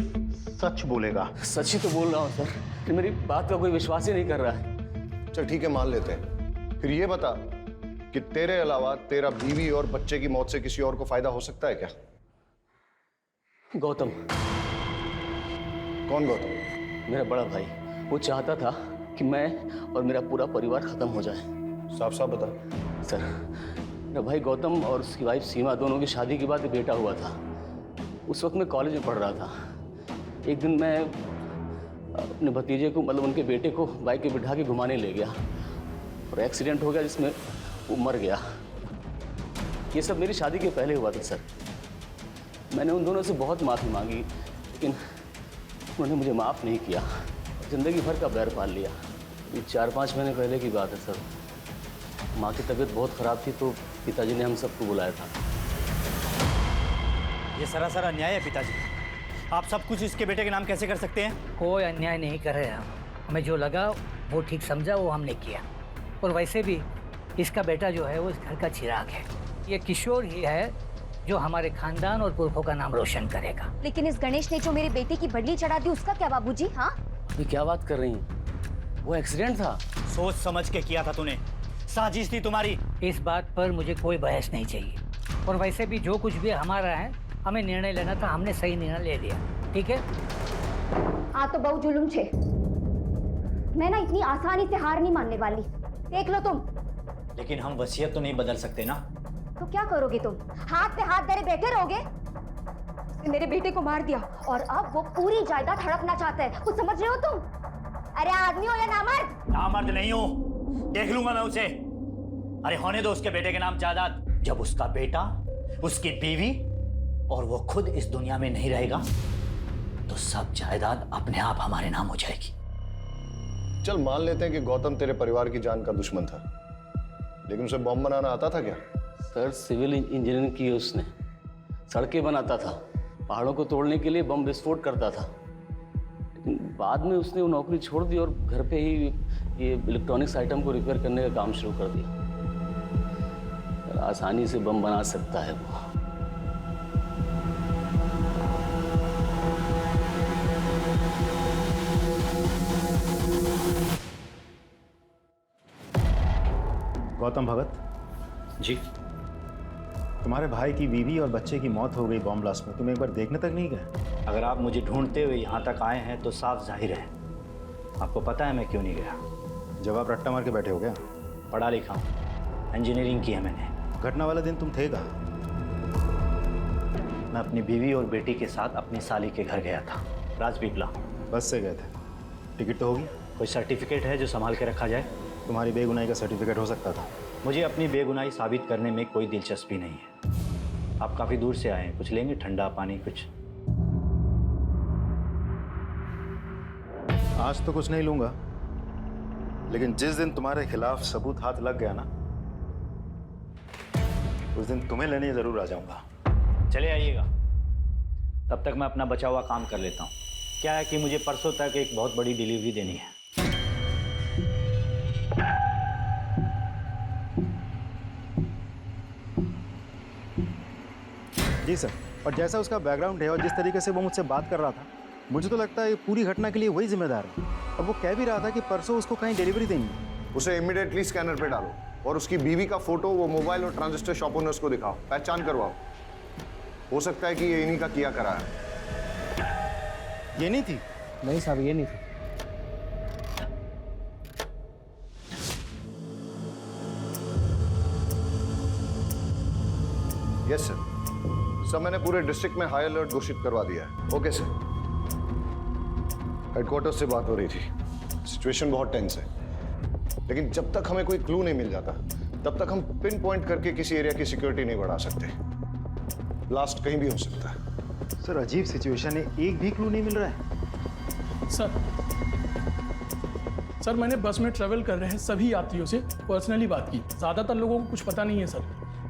सच बोलेगा। सच ही तो बोल रहा हूँ सर, कि मेरी बात का कोई विश्वास ही नहीं कर रहा है। चल ठीक है, मान लेते हैं। फिर ये बता कि तेरे अलावा तेरा बीवी और बच्चे की मौत से किसी और को फायदा हो सकता है क्या? गौतम। कौन गौतम? मेरा बड़ा भाई। वो चाहता था कि मैं और मेरा पूरा परिवार खत्म हो जाए। साफ साफ बता। सर, मेरा भाई गौतम और उसकी वाइफ सीमा दोनों की शादी के बाद एक बेटा हुआ था। उस वक्त मैं कॉलेज में पढ़ रहा था। एक दिन मैं अपने भतीजे को, मतलब उनके बेटे को बाइक पे बिठा के घुमाने ले गया और एक्सीडेंट हो गया जिसमें वो मर गया। ये सब मेरी शादी के पहले हुआ था सर। मैंने उन दोनों से बहुत माफ़ी मांगी, लेकिन उन्होंने मुझे माफ़ नहीं किया। ज़िंदगी भर का बैर पाल लिया। ये 4-5 महीने पहले की बात है सर। माँ की तबीयत बहुत ख़राब थी तो पिताजी ने हम सबको बुलाया था। ये सरासर अन्याय है पिताजी। आप सब कुछ इसके बेटे के नाम कैसे कर सकते हैं? कोई अन्याय नहीं कर रहे हम। हमें जो लगा वो ठीक समझा, वो हमने किया। और वैसे भी इसका बेटा जो है वो इस घर का चिराग है। ये किशोर ही है जो हमारे खानदान और पुरखों का नाम रोशन करेगा। लेकिन इस गणेश ने जो मेरे बेटे की बदली चढ़ा दी, उसका क्या बाबूजी? हाँ, ये क्या बात कर रही हैं? वो एक्सीडेंट था। सोच समझ के किया था तूने, साजिश थी तुम्हारी। इस बात पर मुझे कोई बहस नहीं चाहिए। और वैसे भी जो कुछ भी हमारा है, हमें निर्णय लेना था, हमने सही निर्णय ले लिया। ठीक है? आ तो बहुत जुलूम छे। मैं ना इतनी आसानी से हार नहीं मानने वाली। देख लो तुम। लेकिन हम वसीयत तो नहीं बदल सकते ना। तो क्या करोगे तुम? हाथ पे हाथ धरे बैठे रहोगे? उसने मेरे बेटे को मार दिया और अब वो पूरी जायदाद हड़पना चाहता है। कुछ समझ रहे हो तुम? अरे आदमी हो या नामर्द? नामर्द नहीं हूँ, देख लूंगा मैं उसे। अरे होने दो उसके बेटे के नाम जायदाद। जब उसका बेटा, उसकी बीवी और वो खुद इस दुनिया में नहीं रहेगा तो सब जायदाद अपने आप हमारे नाम हो जाएगी। चल मान लेते हैं कि गौतम तेरे परिवार की जान का दुश्मन था, लेकिन उसे बॉम्ब बनाना आता था क्या? सर सिविल इंजीनियरिंग की उसने, सड़कें बनाता था, पहाड़ों को तोड़ने के लिए बम विस्फोट करता था। लेकिन बाद में उसने वो नौकरी छोड़ दी और घर पे ही ये इलेक्ट्रॉनिक्स आइटम को रिपेयर करने का काम शुरू कर दिया। आसानी से बम बना सकता है वो। गौतम भगत जी, तुम्हारे भाई की बीवी और बच्चे की मौत हो गई बॉम्ब ब्लास्ट में, तुम एक बार देखने तक नहीं गए? अगर आप मुझे ढूंढते हुए यहाँ तक आए हैं तो साफ जाहिर है आपको पता है मैं क्यों नहीं गया। जब आप रट्टा मार के बैठे हो गया? पढ़ा लिखा हूँ, इंजीनियरिंग की है मैंने। घटना वाला दिन तुम थे कहाँ? मैं अपनी बीवी और बेटी के साथ अपनी साली के घर गया था, राजपीपला। बस से गए थे? टिकट तो होगी? कोई सर्टिफिकेट है जो संभाल के रखा जाए? तुम्हारी बेगुनाही का सर्टिफिकेट हो सकता था। मुझे अपनी बेगुनाही साबित करने में कोई दिलचस्पी नहीं है। आप काफ़ी दूर से आए हैं, कुछ लेंगे? ठंडा पानी कुछ? आज तो कुछ नहीं लूंगा, लेकिन जिस दिन तुम्हारे खिलाफ सबूत हाथ लग गया ना, उस दिन तुम्हें लेने जरूर आ जाऊंगा। चले आइएगा, तब तक मैं अपना बचा हुआ काम कर लेता हूँ। क्या है कि मुझे परसों तक एक बहुत बड़ी डिलीवरी देनी है। जी सर, और जैसा उसका बैकग्राउंड है और जिस तरीके से वो मुझसे बात कर रहा था, मुझे तो लगता है ये पूरी घटना के लिए वही जिम्मेदार है। और वो कह भी रहा था कि परसों उसको कहीं डिलीवरी देंगे। उसे इमीडिएटली स्कैनर पे डालो और उसकी बीवी का फोटो वो मोबाइल और ट्रांजिस्टर शॉप ओनर्स को दिखाओ, पहचान करवाओ। हो सकता है कि ये इन्हीं का किया करा है। ये नहीं थी? नहीं साहब, ये नहीं थी। Yes sir. सर मैंने पूरे डिस्ट्रिक्ट में हाई अलर्ट घोषित करवा दिया है। Okay sir. हेडक्वार्टर से बात हो रही थी, सिचुएशन बहुत टेंस है, लेकिन जब तक हमें कोई क्लू नहीं मिल जाता तब तक हम पिन पॉइंट करके किसी एरिया की सिक्योरिटी नहीं बढ़ा सकते। ब्लास्ट कहीं भी हो सकता है। सर अजीब सिचुएशन है, एक भी क्लू नहीं मिल रहा है। सर मैंने बस में ट्रेवल कर रहे हैं सभी यात्रियों से पर्सनली बात की। ज़्यादातर लोगों को कुछ पता नहीं है सर,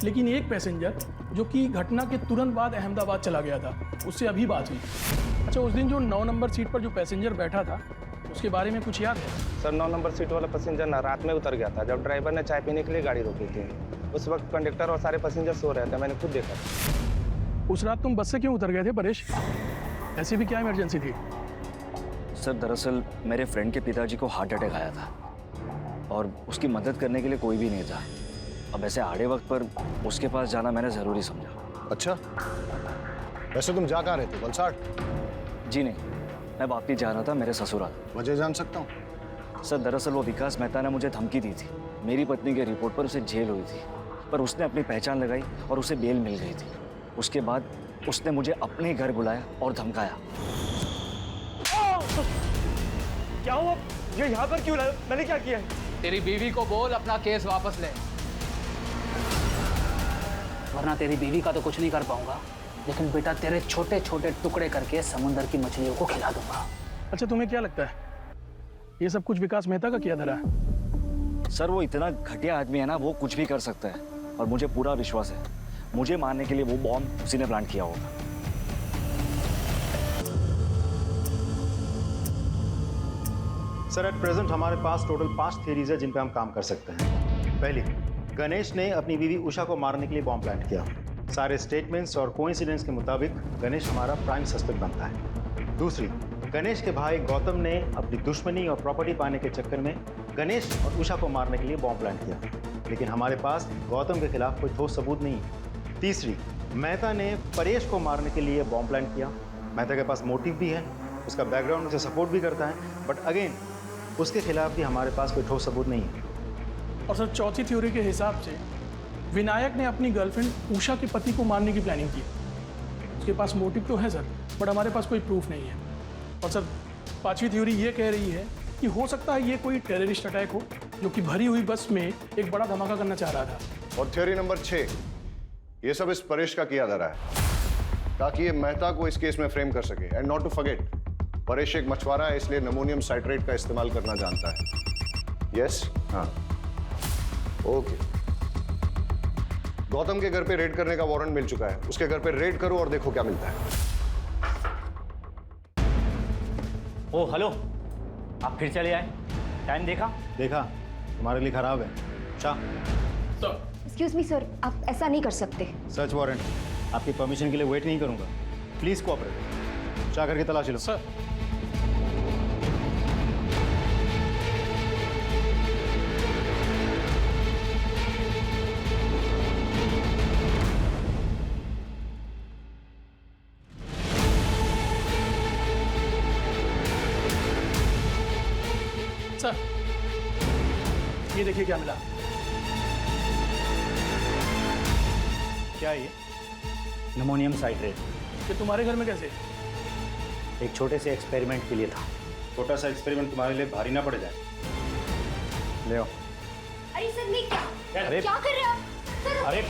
लेकिन एक पैसेंजर जो कि घटना के तुरंत बाद अहमदाबाद चला गया था, उससे अभी बात हुई। अच्छा, उस दिन जो 9 नंबर सीट पर जो पैसेंजर बैठा था उसके बारे में कुछ याद है? सर 9 नंबर सीट वाला पैसेंजर ना रात में उतर गया था जब ड्राइवर ने चाय पीने के लिए गाड़ी रोकी थी। उस वक्त कंडक्टर और सारे पैसेंजर सो रहे थे, मैंने खुद देखा। उस रात तुम बस से क्यों उतर गए थे परेश? ऐसी भी क्या इमरजेंसी थी? सर दरअसल मेरे फ्रेंड के पिताजी को हार्ट अटैक आया था और उसकी मदद करने के लिए कोई भी नहीं था। अब ऐसे आड़े वक्त पर उसके पास जाना मैंने ज़रूरी समझा। अच्छा, वैसे तुम जा कहाँ रहे थे? वलसाड़? जी नहीं, मैं वापिस जा रहा था मेरे ससुराल। वजह जान सकता हूँ? सर दरअसल वो विकास मेहता ने मुझे धमकी दी थी। मेरी पत्नी के रिपोर्ट पर उसे जेल हुई थी, पर उसने अपनी पहचान लगाई और उसे बेल मिल गई थी। उसके बाद उसने मुझे अपने घर बुलाया और धमकाया। क्या हुआ? ये यहाँ पर क्यों लाया? मैंने क्या किया है? तेरी बीवी को बोल अपना केस वापस ले, वरना तेरी बीवी का तो कुछ नहीं कर पाऊंगा, लेकिन बेटा तेरे छोटे छोटे टुकड़े करके समुद्र की मछलियों को खिला दूंगा। अच्छा, तुम्हें क्या लगता है ये सब कुछ विकास मेहता का किया धरा है? सर वो इतना घटिया आदमी है ना, वो कुछ भी कर सकता है और मुझे पूरा विश्वास है मुझे मारने के लिए वो बॉम्ब उसी ने प्लान किया होगा। सर एट प्रेजेंट हमारे पास टोटल 5 थियरीज है जिन पे हम काम कर सकते हैं। पहली, गणेश ने अपनी बीवी उषा को मारने के लिए बॉम्ब प्लांट किया। सारे स्टेटमेंट्स और कोइंसिडेंस के मुताबिक गणेश हमारा प्राइम सस्पेक्ट बनता है। दूसरी, गणेश के भाई गौतम ने अपनी दुश्मनी और प्रॉपर्टी पाने के चक्कर में गणेश और उषा को मारने के लिए बॉम्ब प्लांट किया, लेकिन हमारे पास गौतम के खिलाफ कोई ठोस सबूत नहीं है। तीसरी, मेहता ने परेश को मारने के लिए बॉम्ब प्लांट किया। मेहता के पास मोटिव भी है, उसका बैकग्राउंड उसे सपोर्ट भी करता है, बट अगेन उसके खिलाफ भी हमारे पास कोई ठोस सबूत नहीं है। और सर चौथी थ्योरी के हिसाब से विनायक ने अपनी गर्लफ्रेंड उषा के पति को मारने की प्लानिंग की। उसके पास मोटिव तो है सर, बट हमारे पास कोई प्रूफ नहीं है। और सर पांचवी थ्योरी ये कह रही है कि हो सकता है ये कोई टेररिस्ट अटैक हो जो कि भरी हुई बस में एक बड़ा धमाका करना चाह रहा था। और थ्योरी नंबर 6, ये सब इस परेश का किया जा रहा है ताकि ये मेहता को इस केस में फ्रेम कर सके। And not to forget, Paresh एक मछुआरा है, इसलिए अमोनियम साइट्रेट का इस्तेमाल करना जानता है। यस, हाँ, ओके। गौतम के घर पे रेड करने का वारंट मिल चुका है, उसके घर पे रेड करो और देखो क्या मिलता है। ओ हेलो, आप फिर चले आए? टाइम देखा? देखा, तुम्हारे लिए खराब है। एक्सक्यूज मी सर, आप ऐसा नहीं कर सकते। सर्च वारंट, आपकी परमिशन के लिए वेट नहीं करूंगा। Please cooperate. चाह करके तलाशी लो। सर सर ये देखिए क्या मिला। क्या ये? Ammonium citrate. ये तुम्हारे घर में कैसे? एक छोटे से एक्सपेरिमेंट के लिए था। छोटा सा एक्सपेरिमेंट तुम्हारे लिए भारी ना पड़ जाए। ले आओ। अरे सर नहीं, अरे क्या कर रहे हो आप? सर अरे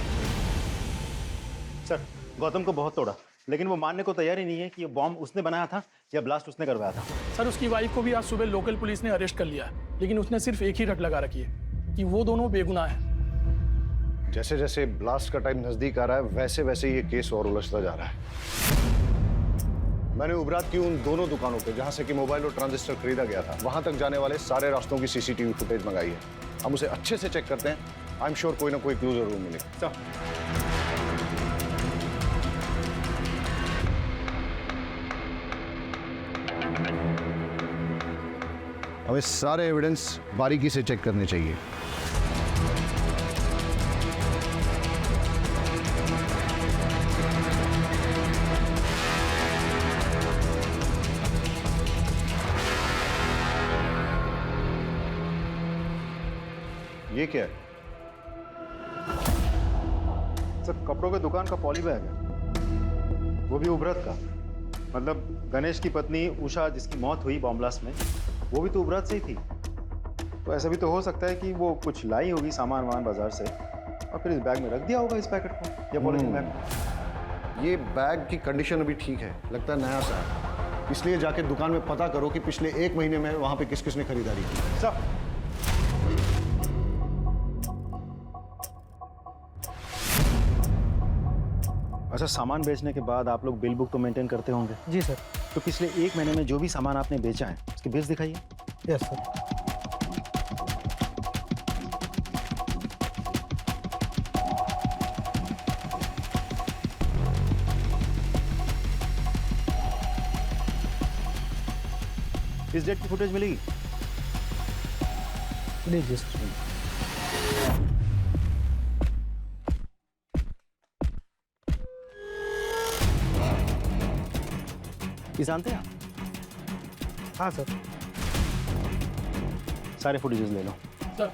सर, गौतम को बहुत तोड़ा, लेकिन वो मानने को तैयार ही नहीं है कि ये बॉम्ब उसने बनाया था या ब्लास्ट उसने करवाया था। सर उसकी वाइफ को भी आज सुबह लोकल पुलिस ने अरेस्ट कर लिया, लेकिन उसने सिर्फ एक ही रट लगा रखी है कि वो दोनों बेगुनाह हैं। जैसे जैसे ब्लास्ट का टाइम नजदीक आ रहा है वैसे वैसे ये केस और उलझता जा रहा है। मैंने उबरात की उन दोनों दुकानों पे जहां से कि मोबाइल और ट्रांजिस्टर खरीदा गया था, वहां तक जाने वाले सारे रास्तों की सीसीटीवी फुटेज मंगाई है। हम उसे अच्छे से चेक करते हैं। आई एम श्योर कोई ना कोई क्लू जरूर मिलेगा। हमें सारे एविडेंस बारीकी से चेक करने चाहिए। ये क्या है? सर कपड़ों के दुकान का पॉली बैग है, वो भी उबरत का। मतलब गणेश की पत्नी उषा जिसकी मौत हुई बॉम्ब ब्लास्ट में, वो भी तो उबरत से ही थी। तो ऐसा भी तो हो सकता है कि वो कुछ लाई होगी सामान वामान बाजार से और फिर इस बैग में रख दिया होगा, इस पैकेट को या पॉलीथीन बैग में। ये बैग की कंडीशन अभी ठीक है, लगता है नया सा है। इसलिए जाके दुकान में पता करो कि पिछले 1 महीने में वहां पे किस किसने खरीदारी की। सर अच्छा, सामान बेचने के बाद आप लोग बिल बुक तो मेंटेन करते होंगे? जी सर। तो पिछले 1 महीने में जो भी सामान आपने बेचा है उसके बिल्स दिखाइए। Yes sir. किस डेट की फुटेज मिलेगी? लीजिए सर। ये जानते हैं आप? हाँ सर। सारे फुटेजेस ले लो। सर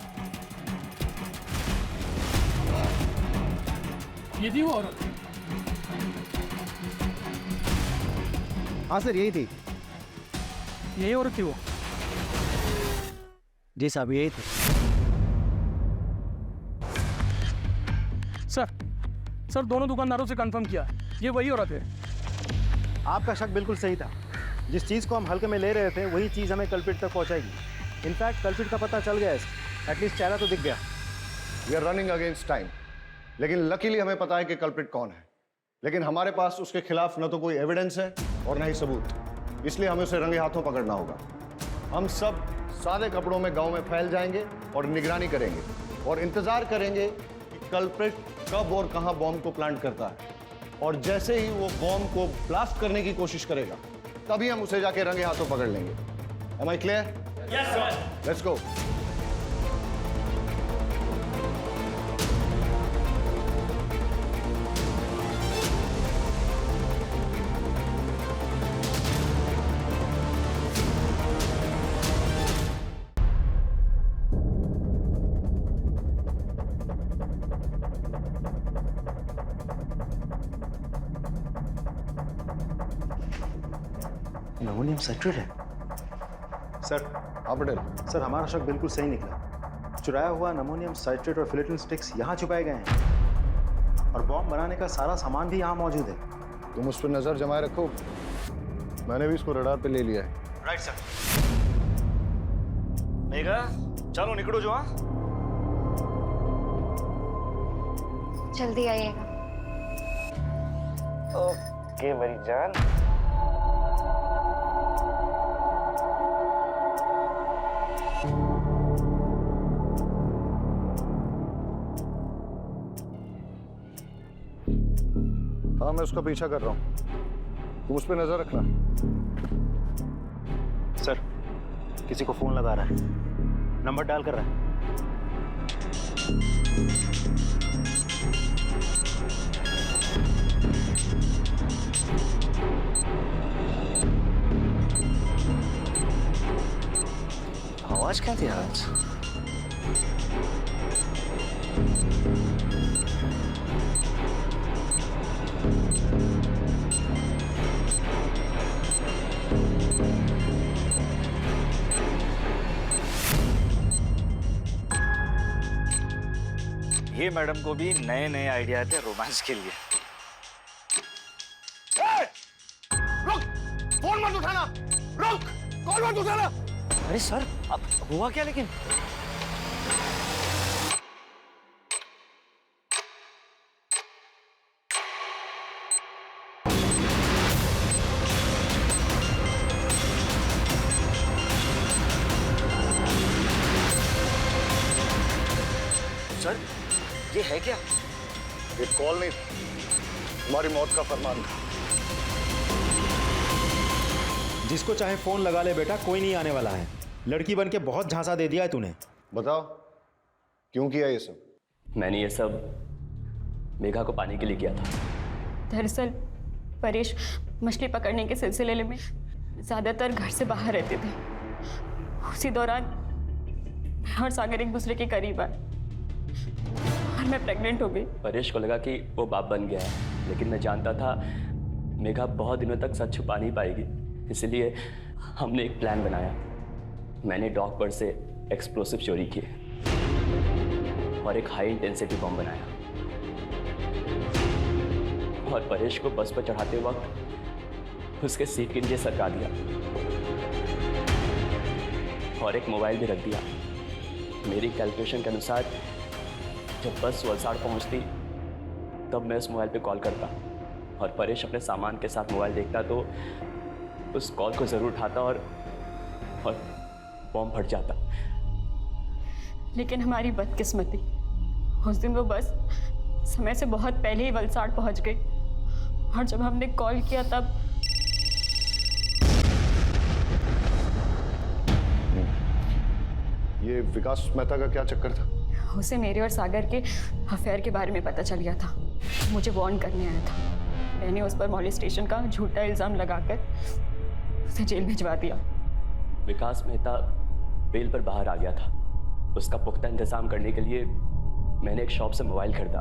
ये थी वो औरत। हाँ सर, यही थी। यही औरत थी वो? जी साहब, यही थी। सर दोनों दुकानदारों से कंफर्म किया, ये वही औरत है। आपका शक बिल्कुल सही था। जिस चीज़ को हम हल्के में ले रहे थे वही चीज़ हमें कल्प्रिट तक पहुंचाएगी। इनफैक्ट कल्प्रिट का पता चल गया है, एटलीस्ट चेहरा तो दिख गया। We are running against time, लेकिन लकीली हमें पता है कि कल्प्रिट कौन है। लेकिन हमारे पास उसके खिलाफ न तो कोई एविडेंस है और न ही सबूत, इसलिए हमें उसे रंगे हाथों पकड़ना होगा। हम सब सादे कपड़ों में गांव में फैल जाएंगे और निगरानी करेंगे और इंतजार करेंगे कि कल्प्रिट कब और कहां बॉम्ब को प्लांट करता है, और जैसे ही वो बॉम्ब को ब्लास्ट करने की कोशिश करेगा तभी हम उसे जाके रंगे हाथों पकड़ लेंगे। Am I clear? Yes, sir. Let's go. Aluminium citrate है सर। हाँ पटेल। सर, हमारा शक बिल्कुल सही निकला। चुराया हुआ अमोनियम साइट्रेट और फिलेटिन स्टिक्स यहाँ छुपाए गए हैं और बॉम्ब बनाने का सारा सामान भी यहाँ मौजूद है। तुम उस पर नजर जमाए रखो, मैंने भी इसको रडार पे ले लिया है। Right sir. मेघा, चलो निकलो जो। हाँ, जल्दी आइएगा। ओके मेरी जान। हाँ, मैं उसका पीछा कर रहा हूँ, तुम उस पर नजर रखना। सर, किसी को फोन लगा रहा है, नंबर डायल कर रहा है। आवाज क्या थी आज? ये मैडम को भी नए नए आइडिया थे रोमांस के लिए। रुक, फोन मत उठाना, रुक, कॉल मत उठाना। अरे सर, अब हुआ क्या लेकिन? सर, ये है क्या? ये कॉल नहीं था, तुम्हारी मौत का फरमान था। जिसको चाहे फोन लगा ले बेटा, कोई नहीं आने वाला है। लड़की बन के बहुत झांसा दे दिया है तूने। बताओ क्यों किया ये सब? मैंने ये सब मेघा को पाने के लिए किया था। दरअसल परेश मछली पकड़ने के सिलसिले में ज़्यादातर घर से बाहर रहते थे। उसी दौरान मैं और सागर एक दूसरे के करीब आए और मैं प्रेग्नेंट हो गई। परेश को लगा कि वो बाप बन गया है, लेकिन मैं जानता था मेघा बहुत दिनों तक सच छुपा नहीं पाएगी। इसलिए हमने एक प्लान बनाया। मैंने डॉक पर से एक्सप्लोसिव चोरी किए और एक हाई इंटेंसिटी बम बनाया और परेश को बस पर चढ़ाते वक्त उसके सीट के नीचे सरका दिया और एक मोबाइल भी रख दिया। मेरी कैलकुलेशन के अनुसार जब बस वलसाड़ पहुंचती तब मैं उस मोबाइल पे कॉल करता और परेश अपने सामान के साथ मोबाइल देखता तो उस कॉल को ज़रूर उठाता और बॉम्ब फट जाता। लेकिन हमारी बदकिस्मती, उस दिन वो बस समय से बहुत पहले ही वलसाड़ पहुंच गई और जब हमने कॉल किया तब ये विकास मेहता का क्या चक्कर था? उसे मेरे और सागर के अफेयर के बारे में पता चल गया था। मुझे वार्न करने आया था। मैंने उस पर मॉलेस्टेशन का झूठा इल्ज़ाम लगाकर उसे जेल भिजवा दिया। विकास मेहता बेल पर बाहर आ गया था। उसका पुख्ता इंतजाम करने के लिए मैंने एक शॉप से मोबाइल खरीदा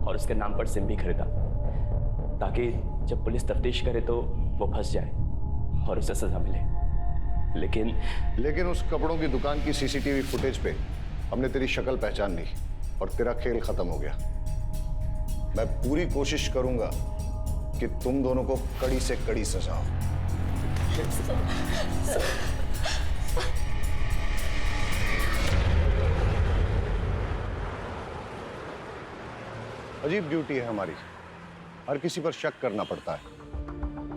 और उसके नाम पर सिम भी खरीदा ताकि जब पुलिस तफ्तीश करे तो वो फंस जाए। और उसे सजा मिले। लेकिन उस कपड़ों की दुकान की सीसीटीवी फुटेज पे हमने तेरी शक्ल पहचान ली और तेरा खेल खत्म हो गया। मैं पूरी कोशिश करूंगा कि तुम दोनों को कड़ी से कड़ी सजा हो। अजीब ड्यूटी है हमारी, हर किसी पर शक करना पड़ता है,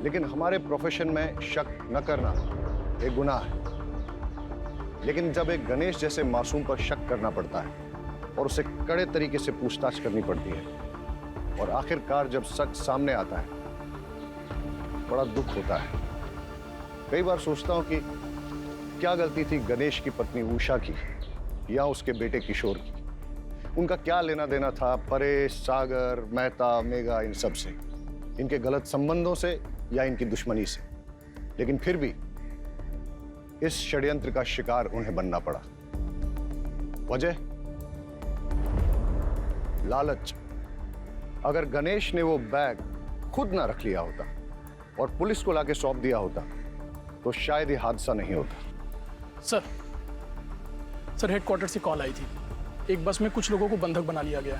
लेकिन हमारे प्रोफेशन में शक न करना एक गुनाह है। लेकिन जब एक गणेश जैसे मासूम पर शक करना पड़ता है और उसे कड़े तरीके से पूछताछ करनी पड़ती है और आखिरकार जब सच सामने आता है, बड़ा दुख होता है। कई बार सोचता हूं कि क्या गलती थी गणेश की पत्नी उषा की या उसके बेटे किशोर की। उनका क्या लेना देना था परेश, सागर, मेहता, मेघा, इन सब से, इनके गलत संबंधों से या इनकी दुश्मनी से। लेकिन फिर भी इस षड्यंत्र का शिकार उन्हें बनना पड़ा। वजह लालच। अगर गणेश ने वो बैग खुद ना रख लिया होता और पुलिस को लाके सौंप दिया होता तो शायद ये हादसा नहीं होता। सर हेडक्वार्टर से कॉल आई थी, एक बस में कुछ लोगों को बंधक बना लिया गया।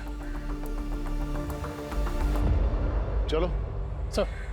चलो सर।